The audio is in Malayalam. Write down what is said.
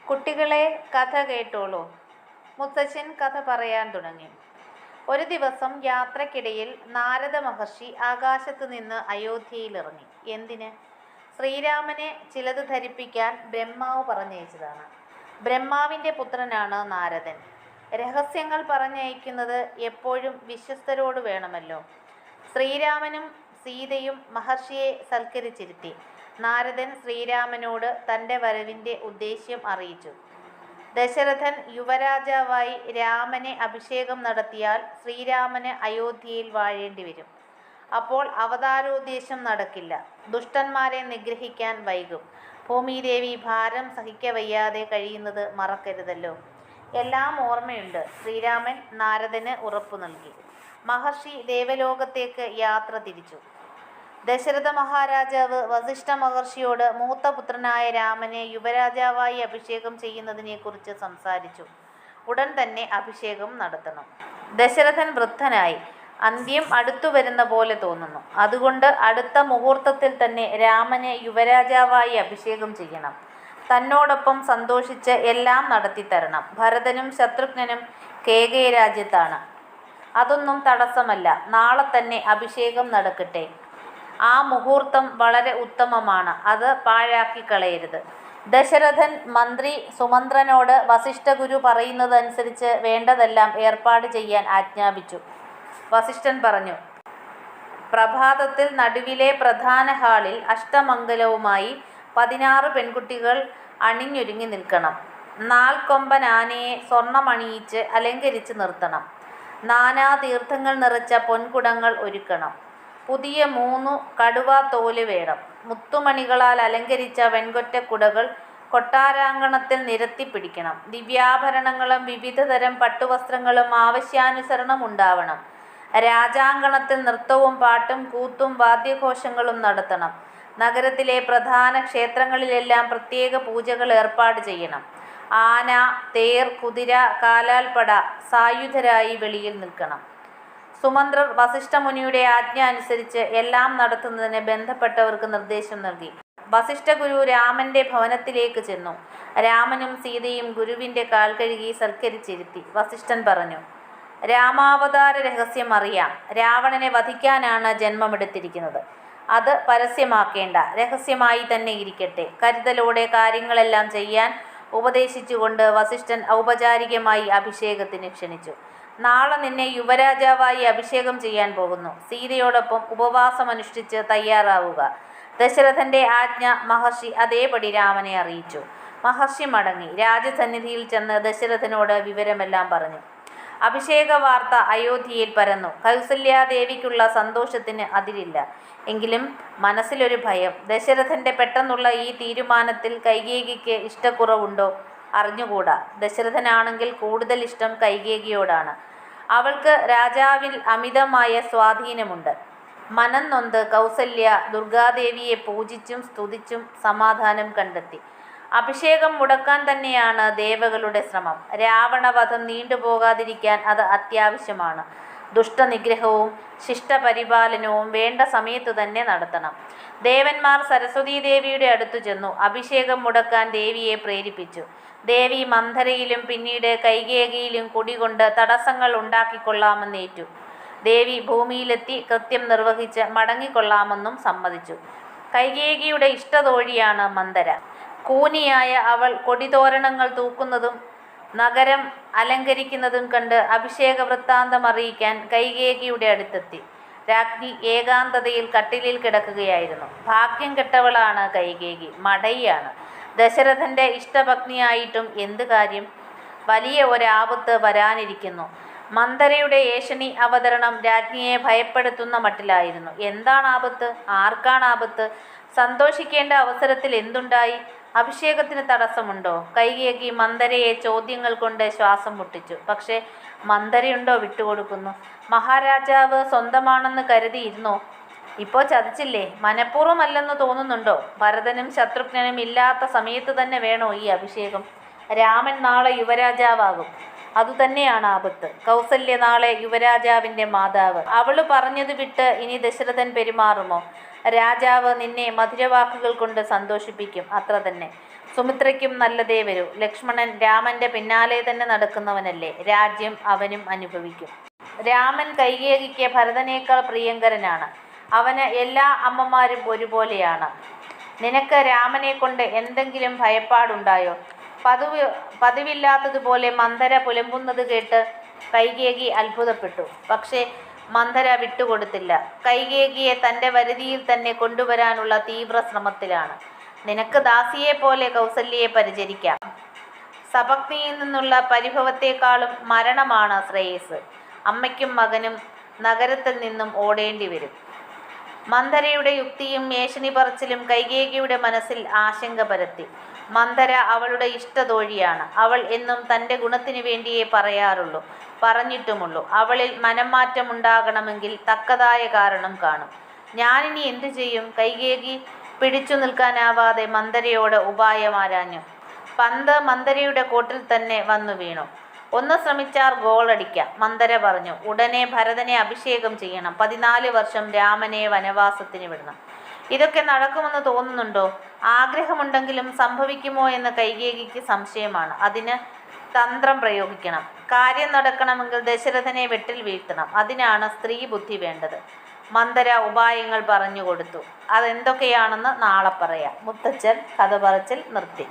കുട്ടികളെ കഥ കേട്ടോളൂ. മുത്തച്ഛൻ കഥ പറയാൻ തുടങ്ങി. ഒരു ദിവസം യാത്രക്കിടയിൽ നാരദ മഹർഷി ആകാശത്ത് നിന്ന് അയോധ്യയിലിറങ്ങി. എന്തിന്? ശ്രീരാമനെ ചിലത് ധരിപ്പിക്കാൻ ബ്രഹ്മാവ് പറഞ്ഞയച്ചതാണ്. ബ്രഹ്മാവിൻ്റെ പുത്രനാണ് നാരദൻ. രഹസ്യങ്ങൾ പറഞ്ഞയക്കുന്നത് എപ്പോഴും വിശ്വസ്തരോട് വേണമല്ലോ. ശ്രീരാമനും സീതയും മഹർഷിയെ സൽക്കരിച്ചിരുത്തി. നാരദൻ ശ്രീരാമനോട് തൻ്റെ വരവിൻ്റെ ഉദ്ദേശ്യം അറിയിച്ചു. ദശരഥൻ യുവരാജാവായി രാമനെ അഭിഷേകം നടത്തിയാൽ ശ്രീരാമന് അയോധ്യയിൽ വാഴേണ്ടി വരും. അപ്പോൾ അവതാരോദ്ദേശം നടക്കില്ല. ദുഷ്ടന്മാരെ നിഗ്രഹിക്കാൻ വൈകും. ഭൂമിദേവി ഭാരം സഹിക്കവയ്യാതെ കഴിയുന്നത് മറക്കരുതല്ലോ. എല്ലാം ഓർമ്മയുണ്ട്. ശ്രീരാമൻ നാരദന് ഉറപ്പു നൽകി. മഹർഷി ദേവലോകത്തേക്ക് യാത്ര തിരിച്ചു. ദശരഥ മഹാരാജാവ് വസിഷ്ഠ മഹർഷിയോട് മൂത്ത പുത്രനായ രാമനെ യുവരാജാവായി അഭിഷേകം ചെയ്യുന്നതിനെക്കുറിച്ച് സംസാരിച്ചു. ഉടൻ തന്നെ അഭിഷേകം നടത്തണം. ദശരഥൻ വൃദ്ധനായി. അന്ത്യം അടുത്തു വരുന്ന പോലെ തോന്നുന്നു. അതുകൊണ്ട് അടുത്ത മുഹൂർത്തത്തിൽ തന്നെ രാമനെ യുവരാജാവായി അഭിഷേകം ചെയ്യണം. തന്നോടൊപ്പം സന്തോഷിച്ച് എല്ലാം നടത്തിത്തരണം. ഭരതനും ശത്രുഘ്നനും കേകയ രാജ്യത്താണ്. അതൊന്നും തടസ്സമല്ല. നാളെ തന്നെ അഭിഷേകം നടക്കട്ടെ. ആ മുഹൂർത്തം വളരെ ഉത്തമമാണ്. അത് പാഴാക്കിക്കളയരുത്. ദശരഥൻ മന്ത്രി സുമന്ത്രനോട് വസിഷ്ഠഗുരു പറയുന്നതനുസരിച്ച് വേണ്ടതെല്ലാം ഏർപ്പാട് ചെയ്യാൻ ആജ്ഞാപിച്ചു. വസിഷ്ഠൻ പറഞ്ഞു, പ്രഭാതത്തിൽ നടുവിലെ പ്രധാന ഹാളിൽ അഷ്ടമംഗലവുമായി 16 പെൺകുട്ടികൾ അണിഞ്ഞൊരുങ്ങി നിൽക്കണം. 4 കൊമ്പൻ ആനയെ സ്വർണമണിയിച്ച് അലങ്കരിച്ച് നിർത്തണം. നാനാ തീർത്ഥങ്ങൾ നിറച്ച പൊൻകുടങ്ങൾ ഒരുക്കണം. പുതിയ 3 കടുവാത്തോല് വേണം. മുത്തുമണികളാൽ അലങ്കരിച്ച വെൺകൊറ്റക്കുടകൾ കൊട്ടാരാങ്കണത്തിൽ നിരത്തിപ്പിടിക്കണം. ദിവ്യാഭരണങ്ങളും വിവിധതരം പട്ടുവസ്ത്രങ്ങളും ആവശ്യാനുസരണം ഉണ്ടാവണം. രാജാങ്കണത്തിൽ നൃത്തവും പാട്ടും കൂത്തും വാദ്യഘോഷങ്ങളും നടത്തണം. നഗരത്തിലെ പ്രധാന ക്ഷേത്രങ്ങളിലെല്ലാം പ്രത്യേക പൂജകൾ ഏർപ്പാട് ചെയ്യണം. ആന, തേർ, കുതിര, കാലാൽപ്പട സായുധരായി വെളിയിൽ നിൽക്കണം. സുമന്ത്രർ വസിഷ്ഠമുനിയുടെ ആജ്ഞ അനുസരിച്ച് എല്ലാം നടത്തുന്നതിന് ബന്ധപ്പെട്ടവർക്ക് നിർദ്ദേശം നൽകി. വസിഷ്ഠഗുരു രാമന്റെ ഭവനത്തിലേക്ക് ചെന്നു. രാമനും സീതയും ഗുരുവിൻ്റെ കാൽ കഴുകി സൽക്കരിച്ചിരുത്തി. വസിഷ്ഠൻ പറഞ്ഞു, രാമാവതാര രഹസ്യം അറിയാം. രാവണനെ വധിക്കാനാണ് ജന്മമെടുത്തിരിക്കുന്നത്. അത് പരസ്യമാക്കേണ്ട. രഹസ്യമായി തന്നെ ഇരിക്കട്ടെ. കരുതലോടെ കാര്യങ്ങളെല്ലാം ചെയ്യാൻ ഉപദേശിച്ചുകൊണ്ട് വസിഷ്ഠൻ ഔപചാരികമായി അഭിഷേകത്തിന് ക്ഷണിച്ചു. നാളെ നിന്നെ യുവരാജാവായി അഭിഷേകം ചെയ്യാൻ പോകുന്നു. സീതയോടൊപ്പം ഉപവാസമനുഷ്ഠിച്ച് തയ്യാറാവുക. ദശരഥന്റെ ആജ്ഞ മഹർഷി അതേപടി രാമനെ അറിയിച്ചു. മഹർഷി മടങ്ങി രാജസന്നിധിയിൽ ചെന്ന് ദശരഥനോട് വിവരമെല്ലാം പറഞ്ഞു. അഭിഷേക വാർത്ത അയോധ്യയിൽ പരന്നു. കൗസല്യാദേവിക്കുള്ള സന്തോഷത്തിന് അതിരില്ല. എങ്കിലും മനസ്സിലൊരു ഭയം. ദശരഥന്റെ പെട്ടെന്നുള്ള ഈ തീരുമാനത്തിൽ കൈകേയിക്ക് ഇഷ്ടക്കുറവുണ്ടോ? അറിഞ്ഞുകൂടാ. ദശരഥനാണെങ്കിൽ കൂടുതൽ ഇഷ്ടം കൈകേയിയോടാണ്. അവൾക്ക് രാജാവിൽ അമിതമായ സ്വാധീനമുണ്ട്. മനം നൊന്ത് കൗസല്യ ദുർഗാദേവിയെ പൂജിച്ചും സ്തുതിച്ചും സമാധാനം കണ്ടെത്തി. അഭിഷേകം മുടക്കാൻ തന്നെയാണ് ദേവകളുടെ ശ്രമം. രാവണവധം നീണ്ടുപോകാതിരിക്കാൻ അത് അത്യാവശ്യമാണ്. ദുഷ്ടനിഗ്രഹവും ശിഷ്ടപരിപാലനവും വേണ്ട സമയത്ത് തന്നെ നടത്തണം. ദേവന്മാർ സരസ്വതീദേവിയുടെ അടുത്തു ചെന്നു. അഭിഷേകം മുടക്കാൻ ദേവിയെ പ്രേരിപ്പിച്ചു. ദേവി മന്ധരയിലും പിന്നീട് കൈകേയിയിലും കുടികൊണ്ട് തടസ്സങ്ങൾ ഉണ്ടാക്കിക്കൊള്ളാമെന്നേറ്റു. ദേവി ഭൂമിയിലെത്തി കൃത്യം നിർവഹിച്ച് മടങ്ങിക്കൊള്ളാമെന്നും സമ്മതിച്ചു. കൈകേയിയുടെ ഇഷ്ടതോഴിയാണ് മന്ധര. കൂനിയായ അവൾ കൊടിതോരണങ്ങൾ തൂക്കുന്നതും നഗരം അലങ്കരിക്കുന്നതും കണ്ട് അഭിഷേക വൃത്താന്തം അറിയിക്കാൻ കൈകേയിയുടെ അടുത്തെത്തി. രാജ്ഞി ഏകാന്തതയിൽ കട്ടിലിൽ കിടക്കുകയായിരുന്നു. ഭാഗ്യം കെട്ടവളാണ് കൈകേയി. മടയാണ്. ദശരഥന്റെ ഇഷ്ടപത്നിയായിട്ടും എന്ത് കാര്യം? വലിയ ഒരാപത്ത് വരാനിരിക്കുന്നു. മന്ധരയുടെ ഏഷണി അവതരണം രാജ്ഞിയെ ഭയപ്പെടുത്തുന്ന മട്ടിലായിരുന്നു. എന്താണ് ആപത്ത്? ആർക്കാണ് ആപത്ത്? സന്തോഷിക്കേണ്ട അവസരത്തിൽ എന്തുണ്ടായി? അഭിഷേകത്തിന് തടസ്സമുണ്ടോ? കൈകേയി മന്ധരയെ ചോദ്യങ്ങൾ കൊണ്ട് ശ്വാസം മുട്ടിച്ചു. പക്ഷേ മന്ധരയുണ്ടോ വിട്ടുകൊടുക്കുന്നു? മഹാരാജാവ് സ്വന്തമാണെന്ന് കരുതിയിരുന്നോ? ഇപ്പോൾ ചതിച്ചില്ലേ? മനഃപൂർവ്വമല്ലെന്ന് തോന്നുന്നുണ്ടോ? ഭരതനും ശത്രുഘ്നനും ഇല്ലാത്ത സമയത്ത് തന്നെ വേണോ ഈ അഭിഷേകം? രാമൻ നാളെ യുവരാജാവാകും. അതുതന്നെയാണ് ആപത്ത്. കൗസല്യ നാളെ യുവരാജാവിൻ്റെ മാതാവ്. അവള് പറഞ്ഞത് വിട്ട് ഇനി ദശരഥൻ പെരുമാറുമോ? രാജാവ് നിന്നെ മധുരവാക്കുകൾ കൊണ്ട് സന്തോഷിപ്പിക്കും, അത്ര തന്നെ. സുമിത്രയ്ക്കും നല്ലതേ വരൂ. ലക്ഷ്മണൻ രാമന്റെ പിന്നാലെ തന്നെ നടക്കുന്നവനല്ലേ, രാജ്യം അവനും അനുഭവിക്കും. രാമൻ കൈകേയിക്ക് ഭരതനേക്കാൾ പ്രിയങ്കരനാണ്. അവന് എല്ലാ അമ്മമാരും ഒരുപോലെയാണ്. നിനക്ക് രാമനെക്കൊണ്ട് എന്തെങ്കിലും ഭയപ്പാടുണ്ടായോ? പതിവില്ലാത്തതുപോലെ മന്ധര പുലമ്പുന്നത് കേട്ട് കൈകേയി അത്ഭുതപ്പെട്ടു. പക്ഷേ മന്ധര വിട്ടുകൊടുത്തില്ല. കൈകേയിയെ തൻ്റെ വരുതിയിൽ തന്നെ കൊണ്ടുവരാനുള്ള തീവ്ര ശ്രമത്തിലാണ്. നിനക്ക് ദാസിയെപ്പോലെ കൗസല്യയെ പരിചരിക്കാം. സപത്നിയിൽ നിന്നുള്ള പരിഭവത്തെക്കാളും മരണമാണ് ശ്രേയസ്. അമ്മയ്ക്കും മകനും നഗരത്തിൽ നിന്നും ഓടേണ്ടി വരും. മന്ധരയുടെ യുക്തിയും ഏഷണി പറച്ചിലും കൈകേയിയുടെ മനസ്സിൽ ആശങ്ക പരത്തി. മന്ധര അവളുടെ ഇഷ്ടതോഴിയാണ്. അവൾ എന്നും തൻ്റെ ഗുണത്തിനു വേണ്ടിയേ പറയാറുള്ളൂ, പറഞ്ഞിട്ടുമുള്ളൂ. അവളിൽ മനംമാറ്റമുണ്ടാകണമെങ്കിൽ തക്കതായ കാരണം കാണും. ഞാനിനി എന്തു ചെയ്യും? കൈകേയി പിടിച്ചു നിൽക്കാനാവാതെ മന്ധരയോട് ഉപായമാരാഞ്ഞു. പന്ത് മന്ധരയുടെ കോട്ടിൽ തന്നെ വന്നു വീണു. ഒന്ന് ശ്രമിച്ചാൽ ഗോളടിക്കാം, മന്ധര പറഞ്ഞു. ഉടനെ ഭരതനെ അഭിഷേകം ചെയ്യണം. 14 വർഷം രാമനെ വനവാസത്തിന് വിടണം. ഇതൊക്കെ നടക്കുമെന്ന് തോന്നുന്നുണ്ടോ? ആഗ്രഹമുണ്ടെങ്കിലും സംഭവിക്കുമോ എന്ന് കൈകേയിക്ക് സംശയമാണ്. അതിന് തന്ത്രം പ്രയോഗിക്കണം. കാര്യം നടക്കണമെങ്കിൽ ദശരഥനെ വെട്ടിൽ വീഴ്ത്തണം. അതിനാണ് സ്ത്രീ ബുദ്ധി വേണ്ടത്. മന്ധര ഉപായങ്ങൾ പറഞ്ഞു കൊടുത്തു. അതെന്തൊക്കെയാണെന്ന് നാളെ പറയാം. മുത്തച്ഛൻ കഥ പറച്ചിൽ നിർത്തി.